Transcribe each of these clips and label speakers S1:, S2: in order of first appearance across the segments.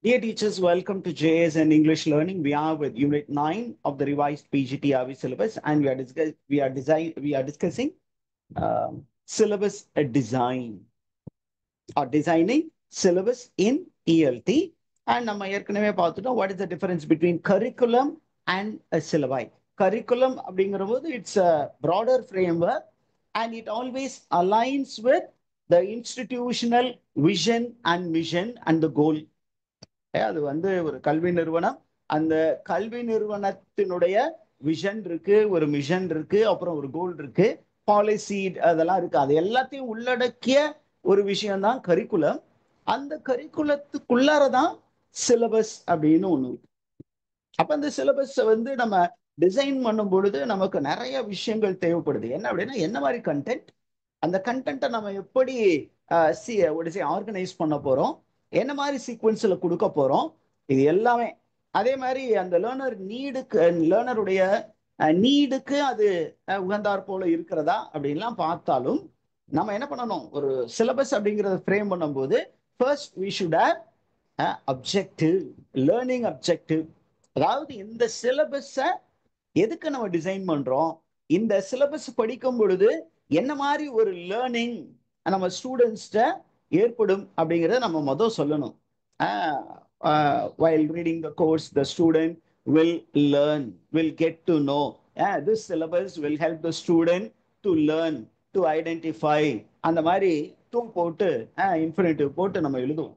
S1: Dear teachers, welcome to JS and English Learning. We are with Unit 9 of the revised PGTRV syllabus, and we are discussing syllabus design or designing syllabus in ELT. And நம்ம ஏற்கனவே பார்த்துட்டோம் what is the difference between curriculum and a syllabi. Curriculum அப்படிங்கிற போது it's a broader framework and it always aligns with the institutional vision and mission and the goal. அது வந்து ஒரு கல்வி நிறுவனம், அந்த கல்வி நிறுவனத்தினுடைய விஷன் இருக்கு, ஒரு மிஷன் இருக்கு, அப்புறம் ஒரு கோல் இருக்கு, பாலிசி அதெல்லாம் இருக்கு. அது எல்லாத்தையும் உள்ளடக்கிய ஒரு விஷயம் தான் கரிக்குலம். அந்த கரிக்குலத்துக்குள்ளாரதான் சிலபஸ் அப்படின்னு ஒண்ணு இருக்கு. அப்ப அந்த சிலபஸ் வந்து நம்ம டிசைன் பண்ணும் பொழுது நமக்கு நிறைய விஷயங்கள் தேவைப்படுது. என்ன அப்படின்னா, என்ன மாதிரி கண்டென்ட், அந்த கண்டென்ட்டை நம்ம எப்படி ஆர்கனைஸ் பண்ண போறோம், என்ன மாதிரி சீக்வன்ஸ்ல கொடுக்க போறோம், இது எல்லாமே. அதே மாதிரி அந்த லேர்னருடைய நீடுக்கு அது உகந்தாற் போல இருக்கிறதா அப்படின்லாம் பார்த்தாலும் நம்ம என்ன பண்ணணும், ஒரு சிலபஸ் அப்படிங்கறத ஃப்ரேம் பண்ணும்போது first we should have objective, learning objective. அதாவது இந்த சிலபஸை எதுக்கு நம்ம டிசைன் பண்றோம், இந்த சிலபஸ் படிக்கும் பொழுது என்ன மாதிரி ஒரு லேர்னிங் நம்ம ஸ்டூடெண்ட்ஸ்ட ஏற்படும் அப்படிங்கிறத நம்ம முதல் சொல்லணும். While reading the course, the student will learn, will get to know. This syllabus will help the student to learn, to identify. அந்த மாதிரி டூ போட்டு இன்ஃபினிட்டிவ் போட்டு நம்ம எழுதுவோம்.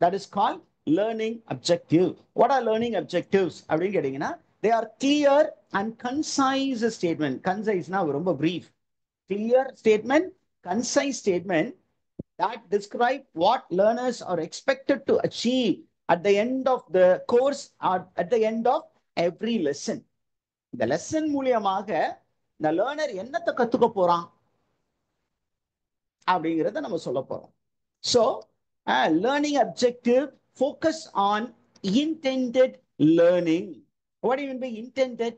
S1: That is called learning objective. What are learning objectives அப்படின்னு கேட்டீங்கன்னா, they are clear and concise statement. Concise-னா ரொம்ப brief. Clear statement, concise statement that describe what learners are expected to achieve at the end of the course or at the end of every lesson. இந்த lesson மூலியமாக இந்த learner என்னத்தை கத்துக்க போறான் அப்படிங்கிறத நம்ம சொல்ல போறோம். So, learning objective focus on intended learning. What do you mean by intended?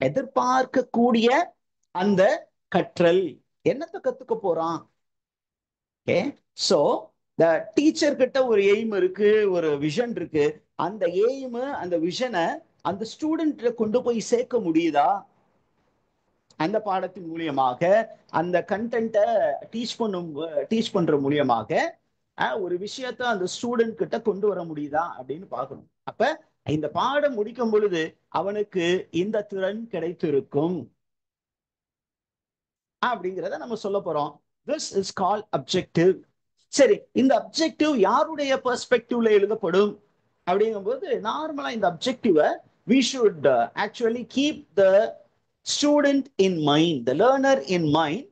S1: எதிர்பார்க்கக்கூடிய அந்த கற்றல், என்னத்தை கத்துக்க போறான். ஓகே, சோ the டீச்சர் கிட்ட ஒரு எய்ம் இருக்கு, ஒரு விஷன் இருக்கு. அந்த எய்ம், அந்த விஷனை அந்த ஸ்டூடெண்ட் கொண்டு போய் சேர்க்க முடியுதா, அந்த பாடத்தின் மூலியமாக அந்த கண்டென்ட்டை டீச் பண்ற மூலியமாக ஒரு விஷயத்த அந்த ஸ்டூடெண்ட் கிட்ட கொண்டு வர முடியுதா அப்படின்னு பார்க்கணும். அப்ப இந்த பாடம் முடிக்கும் பொழுது அவனுக்கு இந்த திறன் கிடைத்திருக்கும் அப்படிங்கிறத நம்ம சொல்ல போறோம். This is call objective. சரி, இந்த அப்ஜெக்டிவ் யாருடைய பெர்ஸ்பெக்டிவ்ல எழுதப்படும் அப்படிங்கும்போது, நார்மலா இந்த அப்ஜெக்டிவை we should actually keep the student in mind, the learner in mind,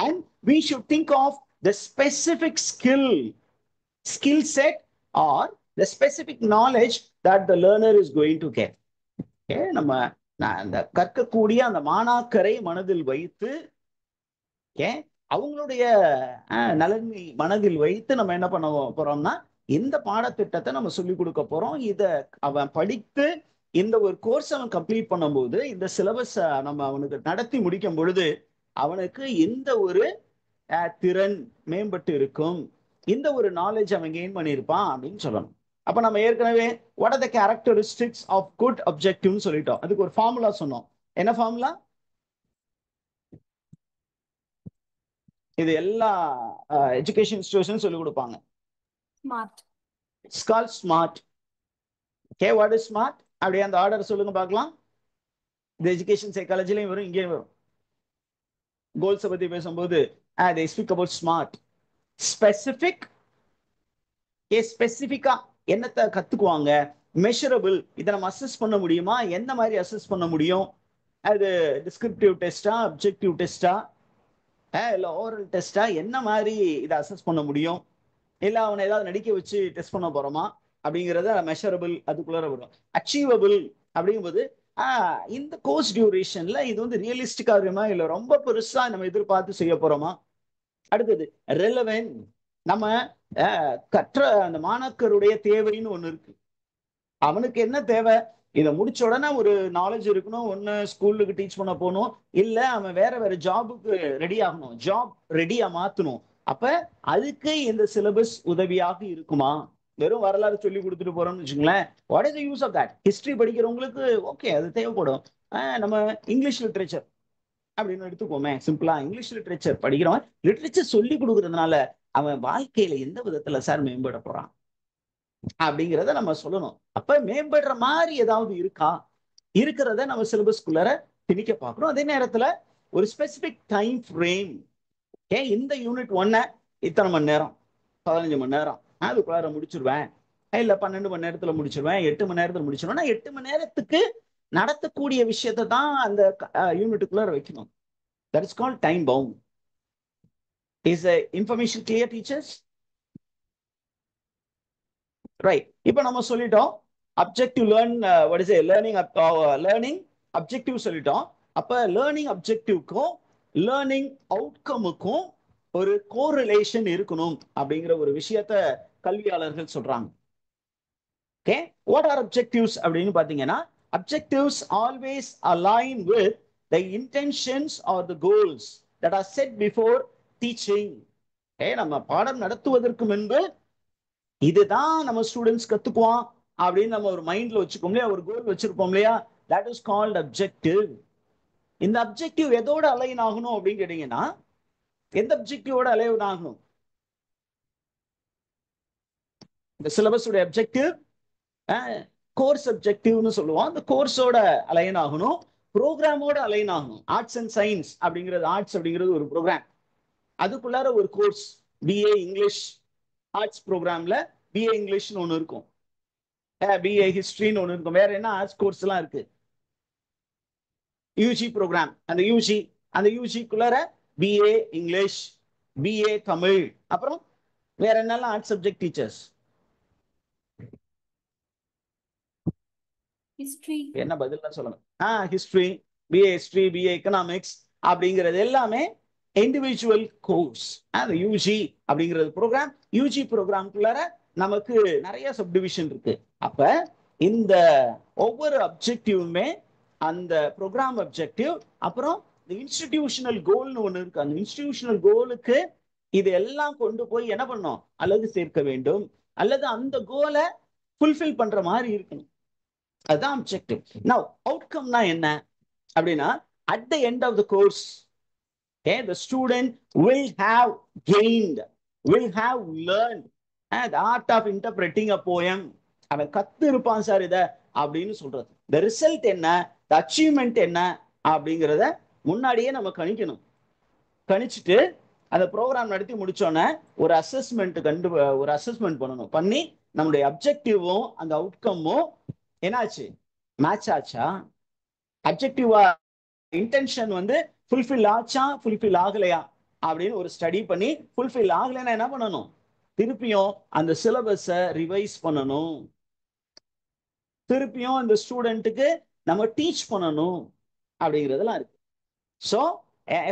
S1: and we should think of the specific skill set or the specific knowledge that the learner is going to get. நம்ம அந்த கற்கக்கூடிய அந்த மாணாக்கரை மனதில் வைத்து, அவங்களுடைய நலனை மனதில் வைத்து நம்ம என்ன பண்ண போறோம்னா, இந்த பாடத்திட்டத்தை நம்ம சொல்லிக் கொடுக்க போறோம். இத அவன் படித்து இந்த ஒரு கோர்ஸ் அவன் கம்ப்ளீட் பண்ணும்போது, இந்த சிலபஸ் நம்ம அவனுக்கு நடத்தி முடிக்கும் பொழுது அவனுக்கு இந்த ஒரு திறன் மேம்பட்டு இருக்கும், இந்த ஒரு நாலேஜ் அவன் கெயின் பண்ணியிருப்பான் அப்படின்னு சொல்லணும். அப்ப நம்ம ஏற்கனவே what are the characteristics of good objective சொல்லிட்டோம். அதுக்கு ஒரு ஃபார்முலா சொன்னோம். என்ன ஃபார்முலா? இது எல்லா எஜுகேஷன் இன்ஸ்டிடியூஷன் சொல்லி கொடுப்பாங்க. Smart. It's called smart. Okay, what is smart? அப்படியே அந்த ஆர்டர் சொல்லுங்க பார்க்கலாம். இந்த எஜுகேஷன் சைக்காலஜிலையும் வரும், இங்கேயும் வரும். கோல்ஸை பத்தி பேசும்போது they speak about smart. Specific. ஸ்பெசிபிக்கா என்னத்தை கத்துக்குவாங்க. மெஷரபிள், இதை நம்ம அசஸ் பண்ண முடியுமா, என்ன மாதிரி அசஸ் பண்ண முடியும், அது டிஸ்கிரிப்டிவ் டெஸ்டா, அப்ஜெக்டிவ் டெஸ்டா, இல்லை ஓரல் டெஸ்டா, என்ன மாதிரி இதை அசஸ் பண்ண முடியும், இல்லை அவனை ஏதாவது நடிக்க வச்சு டெஸ்ட் பண்ண போறோமா அப்படிங்கிறத மெஷரபிள் அதுக்குள்ளார வரும். அச்சீவபிள் அப்படிங்கும்போது இந்த கோர்ஸ் டியூரேஷன்ல இது வந்து ரியலிஸ்டிக்கா இருக்குமா, இல்லை ரொம்ப பெருசா நம்ம எதிர்பார்த்து செய்ய போறோமா. அடுத்தது ரெலவென்ட், நம்ம கற்ற அந்த மாணாக்கருடைய தேவைன்னு ஒண்ணு இருக்கு. அவனுக்கு என்ன தேவை, இதை முடிச்ச உடனே ஒரு நாலேஜ் இருக்கணும், ஒன்னு ஸ்கூலுக்கு டீச் பண்ண போகணும், இல்ல அவன் வேற ஜாபுக்கு ரெடி ஆகணும், ஜாப் ரெடியா மாத்தணும். அப்ப அதுக்கு இந்த சிலபஸ் உதவியாக இருக்குமா, வெறும் வரலாறு சொல்லி கொடுத்துட்டு போறோம்னு வச்சுங்களேன். What is the use of that? History படிக்கிறவங்களுக்கு ஓகே அது தேவைப்படும். நம்ம இங்கிலீஷ் லிட்ரேச்சர் அப்படின்னு எடுத்துக்கோமே, சிம்பிளா இங்கிலீஷ் லிட்ரேச்சர் படிக்கிறவன் லிட்ரேச்சர் சொல்லி கொடுக்கறதுனால அவன் வாழ்க்கையில எந்த விதத்துல சார் மேம்பட போறான் அப்படிங்கிறத நம்ம சொல்லணும். அப்ப மேம்படுற மாதிரி ஏதாவது இருக்கா, இருக்கிறத நம்ம சிலபஸ்குள்ளார திணிக்க பார்க்கணும். அதே நேரத்துல ஒரு ஸ்பெசிபிக் டைம் ஃப்ரேம், ஏன் இந்த யூனிட் 1 இத்தனை மணி நேரம், 15 மணி நேரம் அதுக்குள்ளார முடிச்சிருவேன், இல்ல 12 மணி நேரத்துல முடிச்சிருவேன், 8 மணி நேரத்துல முடிச்சிருவேன். 8 மணி நேரத்துக்கு நடத்தக்கூடிய விஷயத்தை தான் அந்த யூனிட்டுக்குள்ளார வைக்கணும். That is called time bound. Is the information clear, teachers? Right. இப்போ நம்ம சொல்லிட்டோம் objective what is it, learning objective சொல்லிட்டோம். அப்ப லேர்னிங் அப்ஜெக்டிவ்க்கும் லேர்னிங் அவுட்கமுக்கும் ஒரு கோரிலேஷன் இருக்கணும் அப்படிங்கிற ஒரு விஷயத்த கல்வியாளர்கள் சொல்றாங்க. ஓகே, வாட் ஆர் அப்ஜெக்டிவ்ஸ் அப்படின்னு பாத்தீங்கன்னா, objectives always align with the intentions or the goals that are set before teaching. நம்ம பாடம் நடத்துவதற்கு முன்பு இதுதான் நம்ம ஸ்டூடெண்ட்ஸ் கத்துக்குவான் அப்படின்னு நம்ம ஒரு மைண்ட்ல வச்சுக்கோம் இல்லையா, ஒரு கோல் வச்சிருப்போம் இல்லையா, தட் இஸ் கால்ட் அப்ஜெக்டிவ். இந்த அப்ஜெக்டிவ் எதோட அலைன் ஆகணும் அப்படின்னு கேட்டீங்கன்னா, எந்த அப்ஜெக்டிவோட அலைன் ஆகணும்? இந்த சிலபஸ் உடைய அப்ஜெக்டிவ் கோர்ஸ் அப்ஜெக்டிவ்னு சொல்லுவோம். அந்த கோர்ஸோட அலைன் ஆகணும், ப்ரோக்ராமோட அலைன் ஆகணும். ஆர்ட்ஸ் அண்ட் சயின்ஸ் அப்படிங்கிறது, ஆர்ட்ஸ் அப்படிங்கிறது ஒரு ப்ரோக்ராம், அதுக்குள்ளார ஒரு கோர்ஸ். பிஏ இங்கிலீஷ் ஆர்ட்ஸ் ப்ரோக்ராம்ல பிஏ இங்கிலீஷ்னு ஒன்று இருக்கும், பிஏ ஹிஸ்டரின்னு ஒன்று இருக்கும். வேற என்ன ஆர்ட்ஸ் கோர்ஸ் எல்லாம் இருக்கு? யூஜி ப்ரோக்ராம், அந்த யூஜிக்குள்ளார பிஏ இங்கிலீஷ், பிஏ தமிழ், அப்புறம் வேற என்னெல்லாம் ஆர்ட்ஸ் சப்ஜெக்ட் டீச்சர்ஸ்?
S2: ஹிஸ்டரி.
S1: என்ன பதில் சொல்லணும்? History, BA history, BA economics அப்படிங்கிறது எல்லாமே இண்டிவிஜுவல் கோர்ஸ். அந்த யூஜி அப்படிங்கிறது ப்ரோக்ராம். யூஜி ப்ரோக்ராம்குள்ளார நமக்கு நிறைய சப்டிவிஷன் இருக்கு. அப்ப இந்த ஒவ்வொரு அப்ஜெக்டிவுமே அந்த ப்ரோக்ராம் அப்ஜெக்டிவ், அப்புறம் இன்ஸ்டிடியூஷனல் கோல்னு ஒன்று இருக்கு. அந்த இன்ஸ்டிடியூஷனல் கோலுக்கு இது எல்லாம் கொண்டு போய் என்ன பண்ணணும், அல்லது சேர்க்க வேண்டும், அல்லது அந்த கோலை ஃபுல்ஃபில் பண்ற மாதிரி இருக்கணும். அதுதான் அப்ஜெக்டிவ். நவ் அவுட்கம்னா என்ன அப்படின்னா, at the end of the course, okay, the student will have gained, will have learned the art of interpreting a poem. அவன் கத்து இருப்பான் சார் இத அப்படின்னு சொல்றது. the result என்ன, the achievement என்ன அப்படிங்கிறத முன்னாடியே நம்ம கணிக்கணும். கணிச்சுட்டு அந்த ப்ரோக்ராம் நடத்தி முடிச்சோன்னே ஒரு அசஸ்மெண்ட் பண்ணணும். பண்ணி நம்முடைய அப்ஜெக்டிவும் அந்த அவுட்கமும் என்னாச்சு, மேட்ச் ஆச்சா, அப்ஜெக்டிவா இன்டென்ஷன் ஃபுல்ஃபில் ஆச்சா, ஃபுல்ஃபில் ஆகலையா அப்படின்னு ஒரு ஸ்டடி பண்ணி, ஃபுல்ஃபில் ஆகலைன்னா என்ன பண்ணணும், திருப்பியும் அந்த சிலபஸை ரிவைஸ் பண்ணணும், திருப்பியும் அந்த ஸ்டூடெண்ட்டுக்கு நம்ம டீச் பண்ணணும் அப்படிங்கிறதெல்லாம் இருக்கு. So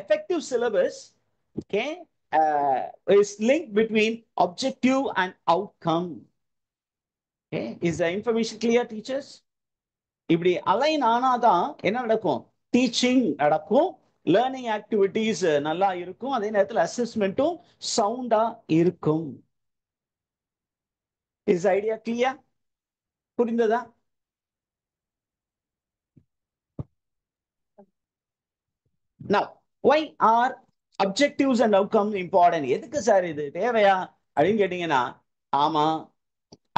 S1: effective syllabus is linked between objective and outcome. Okay, is the information clear, teachers? இப்படி அலைன் ஆனாதான் என்ன நடக்கும், டீச்சிங் நடக்கும், லேர்னிங் ஆக்டிவிட்டிஸ் நல்லா இருக்கும், அதே நேரத்தில் அசஸ்மெண்ட்டும் சவுண்டா இருக்கும். Is idea clear? புரிந்ததா? Now, why are objectives and outcomes important? எதுக்கு சார் இது தேவையா அப்படின்னு கேட்டீங்கன்னா, ஆமா,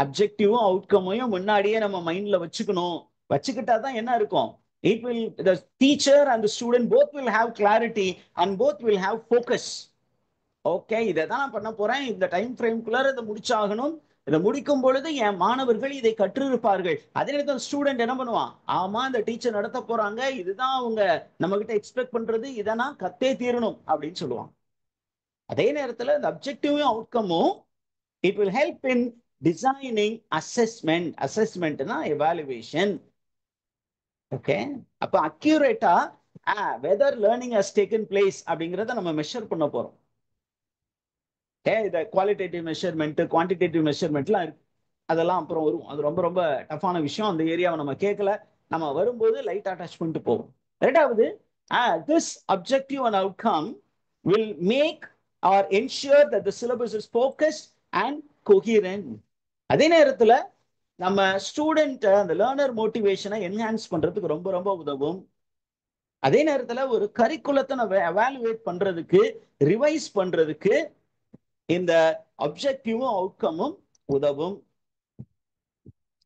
S1: அப்ஜெக்டிவும் அவுட்கமையும் முன்னாடியே நம்ம மைண்ட்ல வச்சுக்கணும். வச்சுக்கிட்டா தான் என்ன இருக்கும், it will, the teacher and the student both will have clarity and both will have focus. Okay, இதை தான் நான் பண்ண போறேன், இந்த டைம் ஃப்ரேம்குள்ளார இதை முடிச்சாகணும், இதை முடிக்கும் பொழுது என் மாணவர்கள் இதை கற்றிருப்பார்கள். அதே நேரத்தில் ஸ்டூடெண்ட் என்ன பண்ணுவான், ஆமா இந்த டீச்சர் நடத்த போறாங்க, இதுதான் அவங்க நம்ம கிட்ட எக்ஸ்பெக்ட் பண்றது, இதை நான் கத்தே தீரணும் அப்படின்னு சொல்லுவான். அதே நேரத்தில் இந்த அப்ஜெக்டிவும் அவுட்கமும் it will help in designing assessment. அசஸ்மெண்ட்னா எவாலுவேஷன். ஓகே, அப்ப அக்யூரேட்டா whether learning has taken place அப்படிங்கிறத நம்ம மெஷர் பண்ண போறோம். இந்த குவாலிட்டேட்டிவ் மெஷர்மெண்ட், குவான்டிடேட்டிவ் மெஷர்மெண்ட்லாம் இருக்கு, அதெல்லாம் அப்புறம் வரும். அது ரொம்ப ரொம்ப டஃப்பான விஷயம், அந்த ஏரியாவை நம்ம கேட்கல, நம்ம வரும்போது லைட்டா டச் பண்ணிட்டு போவோம். ரெண்டாவது, this objective and outcome will make or ensure that the syllabus is focused and coherent. அதே நேரத்துல நம்ம ஸ்டூடெண்ட் அந்த லேர்னர் மோட்டிவேஷனை என்ஹான்ஸ் பண்றதுக்கு ரொம்ப ரொம்ப உதவும். அதே நேரத்துல ஒரு கரிக்குலத்தை நம்ம எவாலுவேட் பண்றதுக்கு, ரிவைஸ் பண்றதுக்கு இந்த அப்ஜெக்டிவும் அவுட்கமும் உதவும்.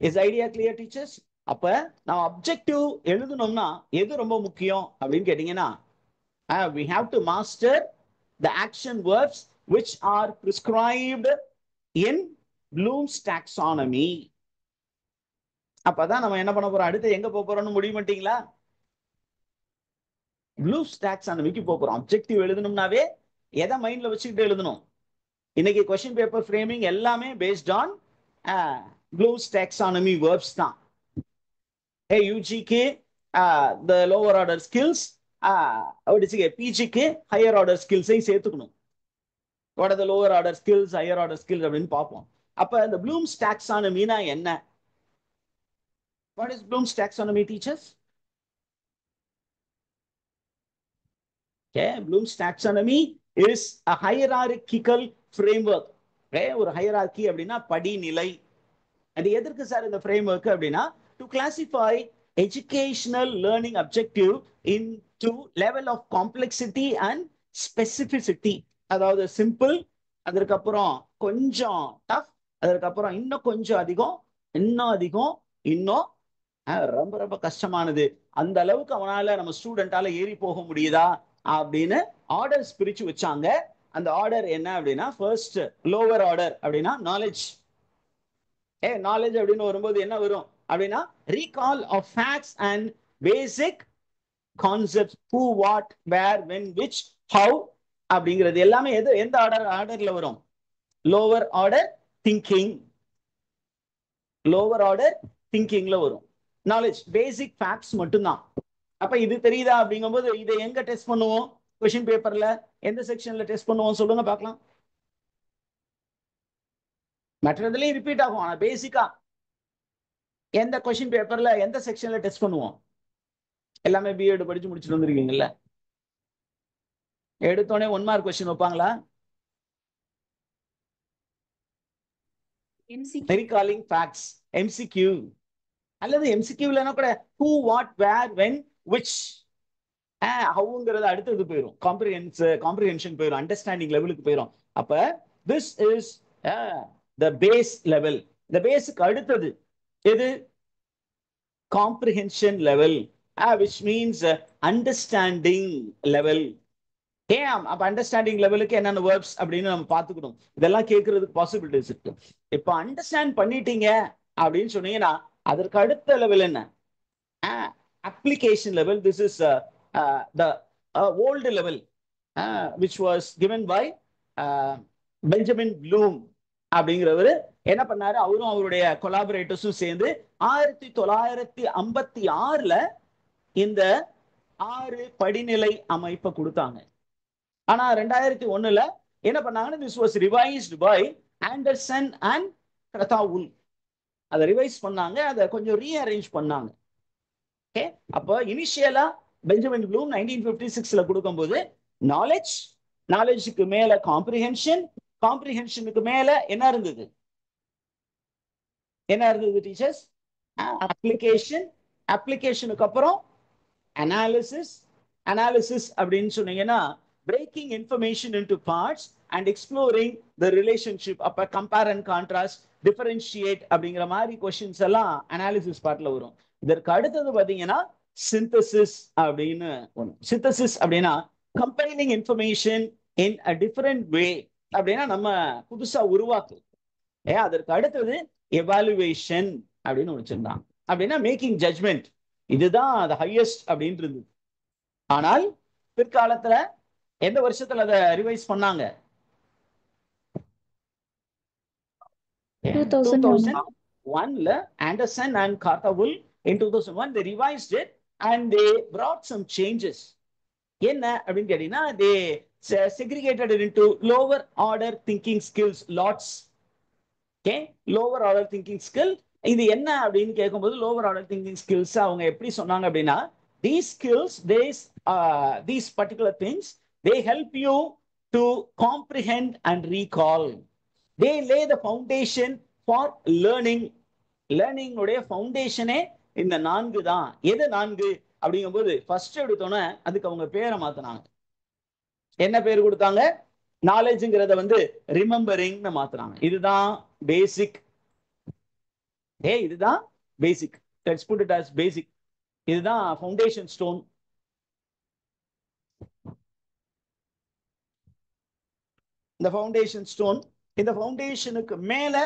S1: Is idea clear teachers? அப்ப நான் அப்ஜெக்டிவ் எழுதணும்னா எது ரொம்ப முக்கியம் அப்படின்னு கேட்டீங்கன்னா, we have to master the action verbs which are prescribed in Bloom's taxonomy. அப்பதான் நம்ம என்ன பண்ண போறோம், அடுத்து எங்க போறோம்னு முடிவு பண்ணிட்டீங்களா? ப்ளூம்ஸ் டாக்ஸானமிக்கு போறோம். அப்ஜெக்டிவ் எழுதணும்னாவே எதை மைண்ட்ல வச்சுக்கிட்டு எழுதணும்? இன்னைக்கு கொஸ்டின் பேப்பர் ஃப்ரேமிங் எல்லாமே based on Bloom's taxonomy verbs தான். யூஜிக்கு the lower order skills, பிஜிக்கு ஹையர் ஆர்டர் ஸ்கில்ஸையும் சேர்த்துக்கணும். what are the lower order skills, higher order skills அப்படின்னு பார்ப்போம். அப்ப இந்த ப்ளூம்ஸ் டாக்ஸானமினா என்ன? what is Bloom's taxonomy, teachers? Okay, Bloom's taxonomy is a hierarchical framework. ஒரு ஹையரார்கி அப்படின்னா படிநிலை. அது எதற்கு சார் இந்த ஃப்ரேம்வொர்க் அப்படின்னா, to classify educational learning objective into level of complexity and specificity. அதாவது சிம்பிள், அதற்கப்புறம் கொஞ்சம் டஃப், அதற்கப்புறம் இன்னும் கொஞ்சம் அதிகம், இன்னும் அதிகம், இன்னும் ரொம்ப ரொம்ப கஷ்டமானது. அந்த அளவுக்கு அவனால நம்ம ஸ்டூடெண்டால ஏறி போக முடியுதா அப்படின்னு ஆர்டர்ஸ் பிரிச்சு வச்சாங்க. அந்த ஆர்டர் என்ன அப்படின்னா, ஃபர்ஸ்ட் லோவர் ஆர்டர் அப்படின்னா நாலேஜ். நாலேஜ் அப்படின்னு வரும்போது என்ன வரும் அப்படின்னா, recall of facts and basic concepts, who, what, where, when, which, how அப்படிங்கிறது எல்லாமே எந்த ஆர்டர்ல வரும்? Lower order thinking. Lower order திங்கிங்ல வரும். நாலேஜ் பேசிக் ஃபேக்ட்ஸ் மட்டும்தான். அப்ப இது தெரியுதா அப்படிங்கும்போது இதை எங்க டெஸ்ட் பண்ணுவோம்? கொஸ்டின் பேப்பர்ல எந்த செக்ஷன்ல டெஸ்ட் பண்ணுவோம் சொல்லுங்க பார்க்கலாம். மற்றதுலயும் ரிப்பீட் ஆகும், ஆனா பேசிக்கா எந்த கொஸ்டின் பேப்பர்ல எந்த செக்ஷன்ல டெஸ்ட் பண்ணுவோம்? எல்லாமே பிஎட் படிச்சு முடிச்சுட்டு வந்திருக்கீங்கல்ல, எடுத்தோடனே 1 மார்க் கொஸ்டின் வைப்பாங்களா? Recalling facts, MCQ. அல்லது எம்சிக்யூ இல்லைன்னா கூட who, what, where, when, which, ஹவுங்கிறது அடுத்தது போயிடும், காம்ப்ரிஹென்ஷன் போயிடும், அண்டர்ஸ்டாண்டிங் லெவலுக்கு போயிடும். அப்ப this is the base level. இந்த பேஸுக்கு அடுத்தது எது? Comprehension level, which means understanding level. அப்ப அண்டர்ஸ்டாண்டிங் லெவலுக்கு என்னென்ன வேர்ப்ஸ் அப்படின்னு நம்ம பார்த்துக்கணும். இதெல்லாம் கேட்கறதுக்கு பாசிபிலிட்டிஸ் இருக்கு. இப்ப அண்டர்ஸ்டாண்ட் பண்ணிட்டீங்க அப்படின்னு சொன்னீங்கன்னா அதற்கு அடுத்த லெவல் என்ன? application level. This is the old level which was given by Benjamin Bloom அப்படிங்கிறவர் என்ன பண்ணாரு? அவரும் அவருடைய கொலாபரேட்டர்ஸும் சேர்ந்து 1956ல இந்த 6 படிநிலை அமைப்பை கொடுத்தாங்க. ஆனா 2001ல என்ன பண்ணாங்கன்னா, this was revised by Anderson and Krathwohl. அதை ரிவைஸ் பண்ணாங்க, அதை கொஞ்சம் ரீஅரேஞ்ச் பண்ணாங்க. ஓகே, அப்போ இனிஷியலா பெஞ்சமின் ப்ளூம் 1956ல கொடுக்கும்போது நாலேஜ், நாலேஜுக்கு மேல காம்ப்ரிஹென்ஷன், காம்ப்ரிஹென்ஷனுக்கு மேல என்ன இருந்தது? என்ன இருந்தது டீச்சர்ஸ்? அப்ளிகேஷன், அப்ளிகேஷனுக்கு அப்புறம் அனாலிசிஸ். அனாலிசிஸ் அப்படின்னு சொன்னீங்கன்னா breaking information into parts and exploring the relationship. அப்ப compare and contrast, differentiate அப்படிங்கிற மாதிரி கொஸ்டின்ஸ் எல்லாம் அனாலிசிஸ் பார்ட்ல வரும். இதற்கு அடுத்தது பாத்தீங்கன்னா சிந்தசிஸ் அப்படின்னு ஒன்று. சிந்தசிஸ் அப்படின்னா compiling information in a different வே அப்படின்னா நம்ம புதுசா உருவாக்கு. அதற்கு அடுத்தது எவாலுவேஷன் அப்படின்னு வச்சிருந்தாங்க. அப்படின்னா மேக்கிங் ஜட்ஜ்மெண்ட். இதுதான் அது ஹையஸ்ட் அப்படின்னு இருந்தது. ஆனால் பிற்காலத்துல எந்த வருஷத்துல அதை ரிவைஸ் பண்ணாங்க? 2001ல Anderson and கார்த்தவுல் in 2001 they revised it and they brought some changes. என்ன அப்படின்னு கேட்டீங்கன்னா, they segregated it into lower order thinking skills, lots. Okay, lower order thinking skill. இது என்ன அப்படின்னு கேட்கும்போது lower order thinking skills அவங்க எப்படி சொன்னாங்க அப்படின்னா, these skills, these particular things, they help you to comprehend and recall. They lay the foundation for learning. Learning உடைய ஃபவுண்டேஷனே இந்த 4 தான். எது 4 அப்படிங்கும்போது ஃபர்ஸ்ட் எடுத்தோன்னே அதுக்கு அவங்க பேரை மாத்தினாங்க. என்ன பேர் கொடுத்தாங்க? நாலேஜ்ங்கிறத வந்து ரிமெம்பரிங்னு மாத்துறாங்க. இதுதான் பேசிக். இதுதான் பேசிக். லெட்ஸ் புட் இட் அஸ் பேசிக். இதுதான் ஃபவுண்டேஷன் ஸ்டோன். இந்த ஃபவுண்டேஷன் ஸ்டோன். இந்த ஃபவுண்டேஷனுக்கு மேல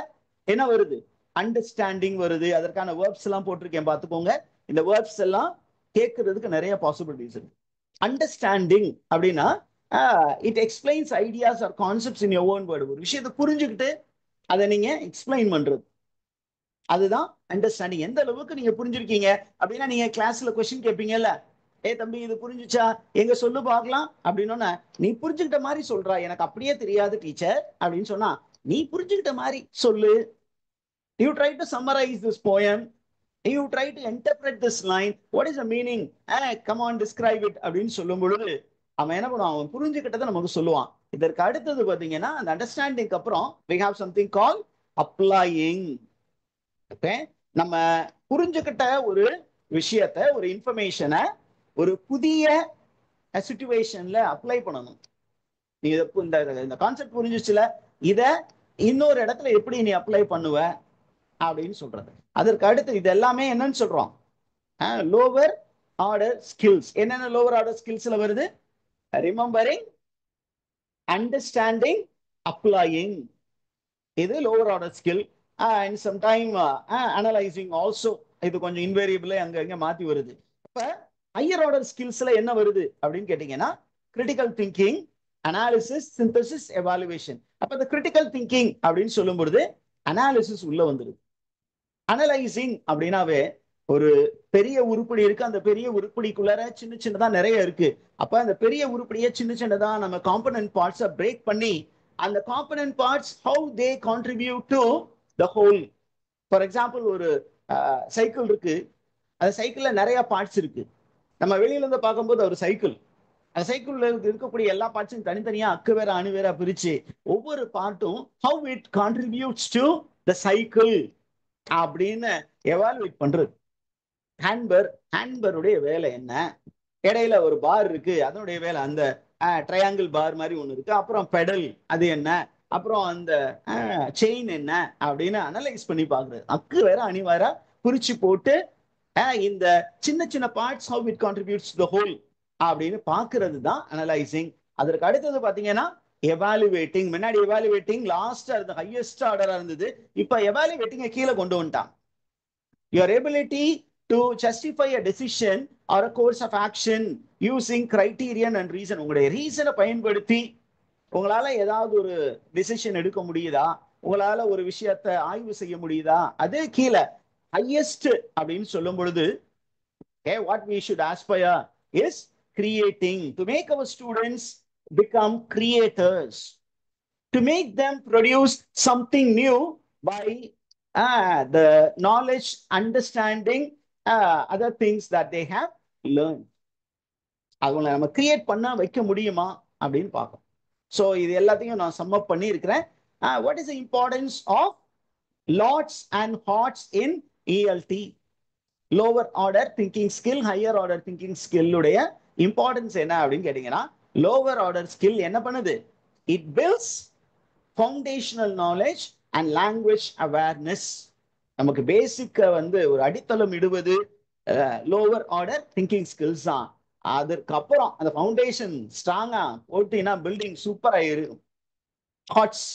S1: என்ன வருது? அண்டர்ஸ்டாண்டிங் வருது. அதற்கான வேர்ப்ஸ் எல்லாம் போட்டிருக்கேன், பார்த்துக்கோங்க. இந்த வேர்ப்ஸ் எல்லாம் கேட்கறதுக்கு நிறைய பாசிபிலிட்டிஸ் இருக்கு. அண்டர்ஸ்டாண்டிங் அப்படின்னா it explains ideas or concepts in your own word. ஒரு விஷயத்தை புரிஞ்சுக்கிட்டு அதை நீங்க எக்ஸ்பிளைன் பண்றது, அதுதான் அண்டர்ஸ்டாண்டிங். எந்த அளவுக்கு நீங்க புரிஞ்சிருக்கீங்க அப்படின்னா, நீங்க கிளாஸ்ல கொஸ்டின் கேட்பீங்கல்ல, தம்பி இது புரிஞ்சுச்சா, எங்க சொல்லு பார்க்கலாம் அப்படின்னா, நீ புரிஞ்சுக்கிட்ட மாதிரி சொல்றா, எனக்கு அப்படியே தெரியாது டீச்சர் அப்படின்னு சொன்னா, நீ புரிஞ்சுக்கிட்ட மாதிரி சொல்லு. You try to summarise this poem, you try to interpret this line, what is the meaning, come on describe it அப்படின்னு சொல்லும் பொழுது அவன் என்ன பண்ணுவான்? அவன் புரிஞ்சுக்கிட்டதை நமக்கு சொல்லுவான். இதற்கு அடுத்தது பாத்தீங்கன்னா, அந்த அண்டர்ஸ்டாண்டிங் அப்புறம் we have something called applying. நம்ம புரிஞ்சுக்கிட்ட ஒரு விஷயத்தை, ஒரு இன்ஃபர்மேஷனை ஒரு புதிய சிச்சுவேஷன்ல அப்ளை பண்ணணும். நீ இந்த கான்செப்ட் புரிஞ்சிச்சுல, இத இன்னொரு இடத்துல எப்படி நீ அப்ளை பண்ணுவ அப்படின்னு சொல்றது. அதற்கு அடுத்து இது எல்லாமே என்னன்னு சொல்றோம்? Lower order skills. என்னென்ன லோவர் ஆர்டர் ஸ்கில்ஸ்ல வருது? Remembering, understanding, applying. இது lower order skill. And sometime analysing also. இது கொஞ்சம் இன்வேரியபிளே அங்க இங்க மாத்தி வருது. அப்ப ஹையர் ஆர்டர் ஸ்கில்ஸ்ல என்ன வருது அப்படின்னு கேட்டீங்கன்னா, critical thinking, analysis, synthesis, evaluation. அப்ப இந்த கிரிட்டிக்கல் திங்கிங் அப்படின்னு சொல்லும் பொழுது அனாலிசிஸ் உள்ள வந்துருது. அனலைசிங் அப்படின்னாவே ஒரு பெரிய உருப்படி இருக்கு, அந்த பெரிய உருப்படிக்குள்ளார சின்ன சின்னதா நிறைய இருக்கு. அப்ப அந்த பெரிய உருப்படியை சின்ன சின்னதா நம்ம காம்பனன்ட் பார்ட்ஸை பிரேக் பண்ணி, அந்த component parts how they contribute to the whole. For example, ஒரு சைக்கிள் இருக்கு, அந்த சைக்கிள்ல நிறைய பார்ட்ஸ் இருக்கு. நம்ம வெளியில இருந்து பார்க்கும்போது ஒரு சைக்கிள், அந்த சைக்கிள்ல இருக்கக்கூடிய எல்லா பார்ட்ஸும் தனித்தனியா அக்கு வேற அணு வேற பிரிச்சு ஒவ்வொரு பார்ட்டும் how it contributes to the cycle அப்படின்னு எவாலுவேட் பண்றது. ஹேண்ட்பருடைய வேலை என்ன? இடையில ஒரு பார் இருக்கு, அதனுடைய வேலை அந்த ட்ரையாங்கிள் பார் மாதிரி ஒண்ணு இருக்கு. அப்புறம் பெடல், அது என்ன? அப்புறம் அந்த செயின் என்ன அப்படின்னு அனலைஸ் பண்ணி பாக்குறது. அக்கு வேற அணி வேற குறிச்சு போட்டு இந்த சின்ன சின்ன parts how it contributes to the whole அப்படின்னு பாக்குறது தான் அனலைசிங். அதற்கு அடுத்தது பாத்தீங்கன்னா எவாலுவேட்டிங். முன்னாடி எவாலுவேட்டிங் லாஸ்டா இருந்த ஹையஸ்ட் ஆர்டரா இருந்தது. இப்ப எவாலுவேட்டிங் கீழே கொண்டு வந்துட்டான். Your ability to justify a decision or a course of action using criterion and reason. உங்களுடைய ரீசனை பயன்படுத்தி உங்களால ஏதாவது ஒரு டிசிஷன் எடுக்க முடியுதா, உங்களால ஒரு விஷயத்தை ஆய்வு செய்ய முடியுதா, அது கீழே ஹையஸ்ட் அப்படின்னு சொல்லும் பொழுது what we should aspire is creating, to make our students become creators, to make them produce something new by the knowledge, understanding, other things that they have learned. அவங்களை நம்ம கிரியேட் பண்ண வைக்க முடியுமா அப்படின்னு பார்க்கணும். ஸோ இது எல்லாத்தையும் நான் சம்மப் பண்ணி இருக்கிறேன். What is the importance of LOTS and HOTS in ELT? Lower order thinking skill, higher order thinking ஸ்கில்லுடைய இம்பார்ட்டன்ஸ் என்ன அப்படின்னு கேட்டீங்கன்னா, லோவர் ஆர்டர் ஸ்கில் என்ன பண்ணுது? It builds foundational knowledge and language awareness. நமக்கு பேசிக்க வந்து ஒரு அடித்தளம் இடுவது லோவர் ஆர்டர் திங்கிங் ஸ்கில்ஸ் தான். அதுக்கப்புறம் அந்த ஃபவுண்டேஷன் ஸ்ட்ராங்கா போட்டீங்கன்னா பில்டிங் சூப்பர் ஆயிரும். ஹாட்ஸ்,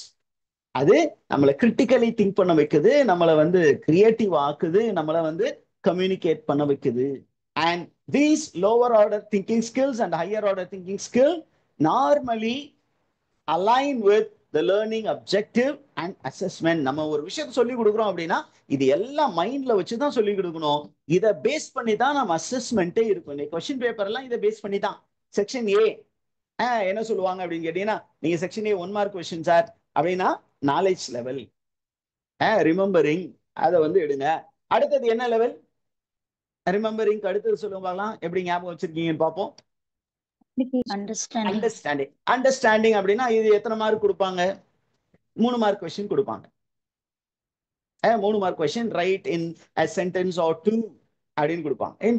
S1: அது நம்மளை கிரிட்டிக்கலி திங்க் பண்ண வைக்குது, நம்மளை வந்து கிரியேட்டிவ் ஆக்குது, நம்மளை வந்து கம்யூனிகேட் பண்ண வைக்குது. And these lower order thinking skills and higher order thinking skill normally align with the learning objective and assessment. நம்ம ஒரு விஷயத்தை சொல்லி கொடுக்குறோம் அப்படின்னா இது எல்லாம் மைண்ட்ல வச்சுதான் சொல்லி கொடுக்கணும். இதை பேஸ் பண்ணி தான் நம்ம அசஸ்மெண்ட்டே இருக்கும். கொஸ்டின் பேப்பர் எல்லாம் இதை பேஸ் பண்ணி தான். செக்ஷன் ஏ என்ன சொல்லுவாங்க அப்படின்னு கேட்டீங்கன்னா, நீங்க section A 1 mark question sir அப்படின்னா நாலேஜ் லெவல், ரிமெம்பரிங் அதை வந்து எடுங்க. அடுத்தது என்ன லெவல்? ரிமெம்பரிங் அடுத்தது சொல்லுங்க பார்க்கலாம், எப்படி ஞாபகம் வச்சிருக்கீங்கன்னு பார்ப்போம். அண்டர்ஸ்டாண்டிங் அப்படின்னா இது எத்தனை மார்க் கொடுப்பாங்க? 3 மார்க் கொஸ்டின் கொடுப்பாங்க. 3 mark question right in a sentence or two அப்படின்னு கொடுப்பாங்க. in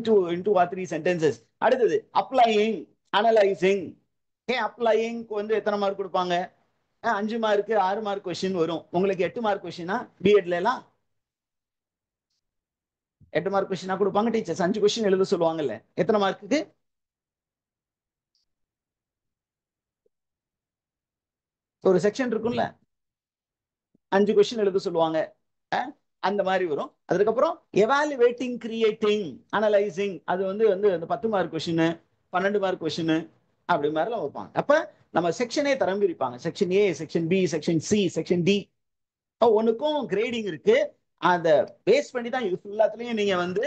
S1: two or three sentences. அடுத்தது அப்ளையிங், அனலைசிங். அப்ளையிங் வந்து எத்தனை மார்க் கொடுப்பாங்க? 5 மார்க் 6 மார்க் கொஸ்டின் வரும். உங்களுக்கு 8 மார்க் கொஸ்டினா பிஎட்ல எல்லாம் 8 மார்க் கொஸ்டினா கொடுப்பாங்க டீச்சர்ஸ். 5 கொஸ்டின் எழுத சொல்லுவாங்கல்ல, எத்தனை மார்க்குக்கு? ஒரு செக்ஷன் இருக்கும்ல, 5 கொஸ்டின் எழுத சொல்லுவாங்க. அந்த மாதிரி வரும். அதுக்கப்புறம் எவாலுவேட்டிங், கிரியேட்டிங், அனலைசிங், அது வந்து அந்த 10 மார்க் கொஸ்டின், 12 மார்க் கொஸ்டின் அப்படி மாதிரிலாம் வைப்பாங்க. அப்ப நம்ம செக்ஷனே தரம் பிரிப்பாங்க. Section A, section B, section C, section D. ஒன்னுக்கும் கிரேடிங் இருக்கு. அதை பேஸ் பண்ணி தான் இது ஃபுல்லாத்துலயும் நீங்க வந்து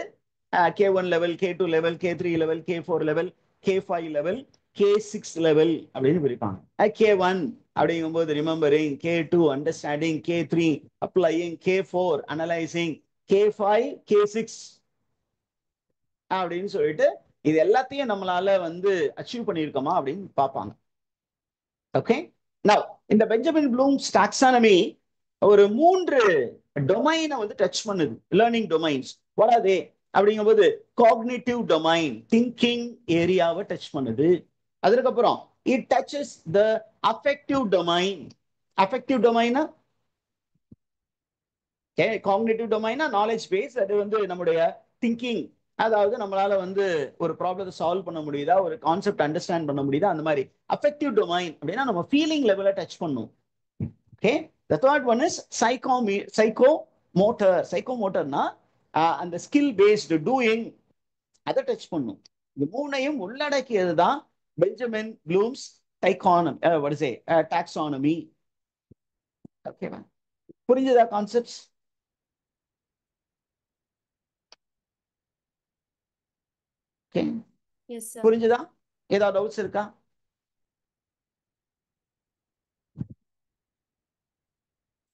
S1: K1 level, K2 level, K3 level, K4 level, K5 level, K6 level அப்படின்னு பிரிப்பாங்க. K1 அப்படிங்கும்போது remembering, K2 understanding, K3 applying, K4 analysing, K5 K6 அப்படின்னு சொல்லிட்டு இது எல்லாத்தையும் நம்மளால வந்து அச்சீவ் பண்ணியிருக்கோமா அப்படின்னு பார்ப்பாங்க. ஓகே, நவ் இந்த பெஞ்சமின் ப்ளூம்ஸ் டாக்ஸானமி ஒரு 3 டொமைனை வந்து டச் பண்ணுது. லேர்னிங் டொமைன்ஸ் வராதே அப்படிங்கும்போது காக்னிட்டிவ் டொமைன், திங்கிங் ஏரியாவை டச் பண்ணுது. அதுக்கப்புறம் it touches the affective domain. Affective டொமைனா காக்னிட்டிவ் டொமைனா நாலேஜ் பேஸ், அது வந்து நம்முடைய திங்கிங், அதாவது நம்மளால வந்து ஒரு ப்ராப்ளத்தை சால்வ் பண்ண முடியுதா, ஒரு கான்செப்ட் அண்டர்ஸ்டாண்ட் பண்ண முடியுதா, அந்த மாதிரி. அஃபெக்டிவ் டொமைன் அப்படின்னா நம்ம ஃபீலிங் லெவலை டச் பண்ணும். Okay, the third one is psychomotor. psychomotorனா அந்த ஸ்கில் பேஸ்டு டூயிங், அதை டச் பண்ணும். இந்த மூணையும் உள்ளடக்கியது தான் பெஞ்சமின் ப்ளூம்ஸ் டாக்ஸானமி. ஓகேவா? புரிஞ்சதா கான்செப்ட்ஸ்? புரிஞ்சுதா? ஏதாவது டவுட்ஸ் இருக்கா?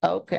S1: ஓகே.